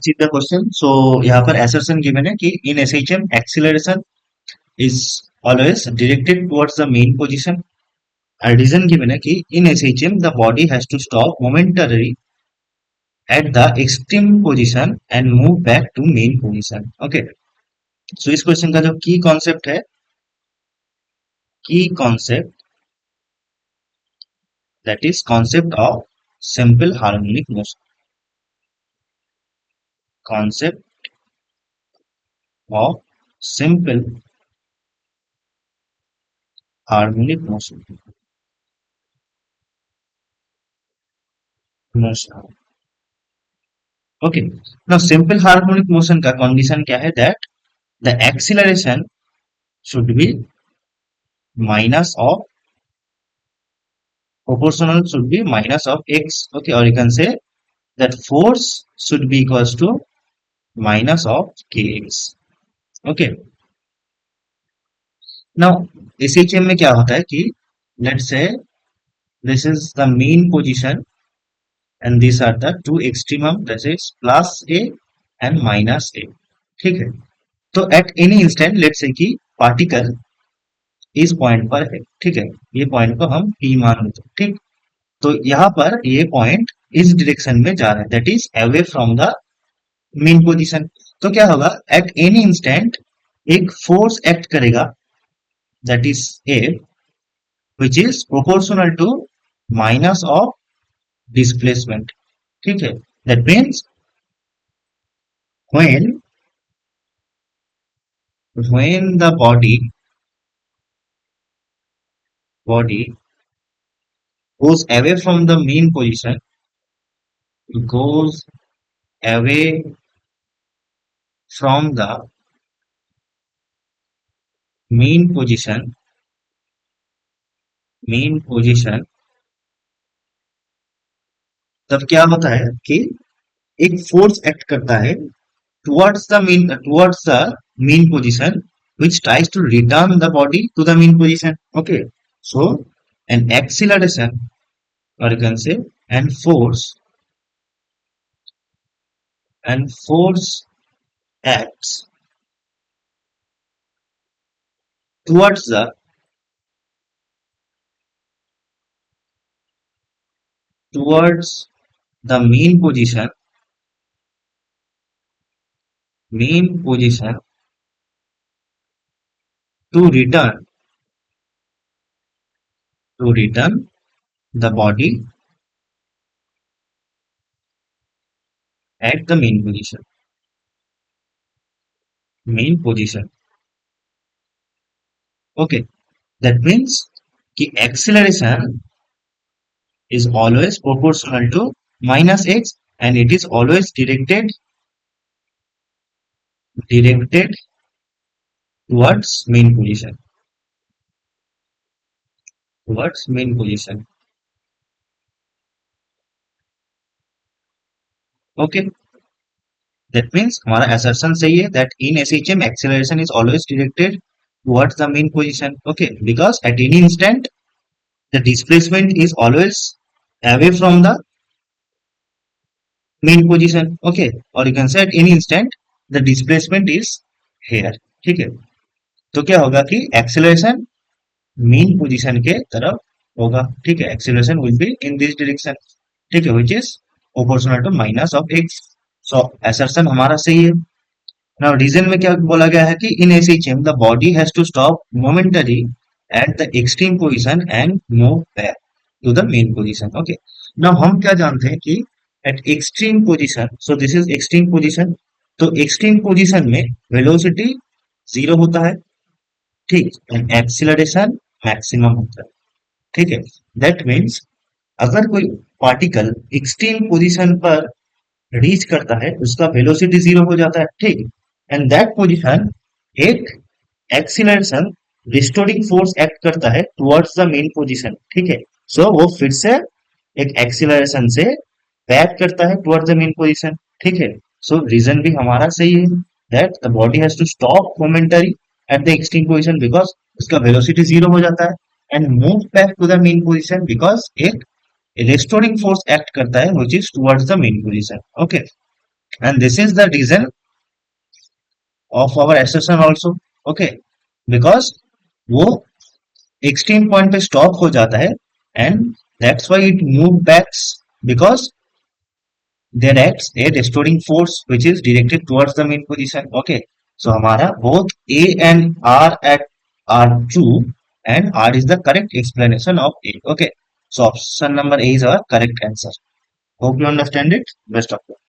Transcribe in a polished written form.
See the question. सो यहाँ पर assertion given है कि in SHM acceleration is always directed towards the main position। और reason given है कि in SHM the body has to stop momentarily at the extreme position and move back to main position। Okay, so इस question का जो की concept है, की concept that is concept of simple harmonic motion। concept of simple harmonic motion। Okay, now simple harmonic motion का condition क्या है? That the acceleration should be minus of proportional should be minus of x। okay, or you can say that force should be equals to minus of kx। okay, now SHM में क्या होता है कि let's say this is the mean position and these are the two extremum, that is plus a and minus a। ठीक है, तो at any instant let's say कि particle इस पॉइंट पर है। ठीक है, ये पॉइंट को हम P मान लेते हैं। ठीक, तो यहाँ पर ये पॉइंट इस डायरेक्शन में जा रहा है, that is away from the main position. तो क्या होगा? एट एनी इंस्टेंट एक फोर्स एक्ट करेगा, that is a, which is proportional to minus of displacement. ठीक है, that means when the body goes away from the main position, goes away from the main position, तब क्या होता है कि एक फोर्स एक्ट करता है towards the mean position, which tries to return the body to the mean position। okay, so an acceleration, or you can say and force acts towards the main position to return the body at the main position। okay, that means कि acceleration is always proportional to minus x and it is always directed towards main position, okay, that means हमारा assertion सही है that in SHM acceleration is always directed towards the main position। okay, because at any instant the displacement is always away from the main position। okay, or you can say at any instant the displacement is here। ठीक है, तो क्या होगा कि acceleration main position के तरफ होगा। ठीक है, acceleration will be in this direction. ठीक है, which is proportional to minus of x. So assertion हमारा सही है। नाउ रीजन में क्या बोला गया है कि in SHM the body has to stop momentary at the extreme position and move back to the main position. Okay, now हम क्या जानते हैं कि at extreme position, so this is extreme position, तो एक्सट्रीम पोजीशन में velocity zero होता है। ठीक, एंड एक्सीलरेशन मैक्सिमम होता है। ठीक है, दैट मीन्स अगर कोई पार्टिकल एक्सट्रीम पोजीशन पर रीच करता है उसका वेलोसिटी जीरो हो जाता है। ठीक, एंड दैट पोजीशन एक एक्सीलरेशन रिस्टोरिंग फोर्स एक्ट करता है टुवर्ड्स द मेन पोजीशन। ठीक है, सो वो फिर से एक एक्सीलरेशन से बैक करता है टुवर्ड्स द मेन पोजीशन। ठीक है, सो रीजन भी हमारा सही है that the body has to stop momentary at the extreme position because उसका वेलोसिटी जीरो हो जाता है, and move back to the main position because एक रेस्टोरिंग फोर्स एक्ट करता है which is towards the main position. Okay, and this is the reason of our assertion also. Okay, because वो extreme point पे stop हो जाता है, and that's why it moved back, because there acts a restoring force which is directed towards the main position. Okay, so हमारा both A and R at are true, and R is the correct explanation of A. Okay, so option number A is our correct answer. Hope you understand it. Best of luck.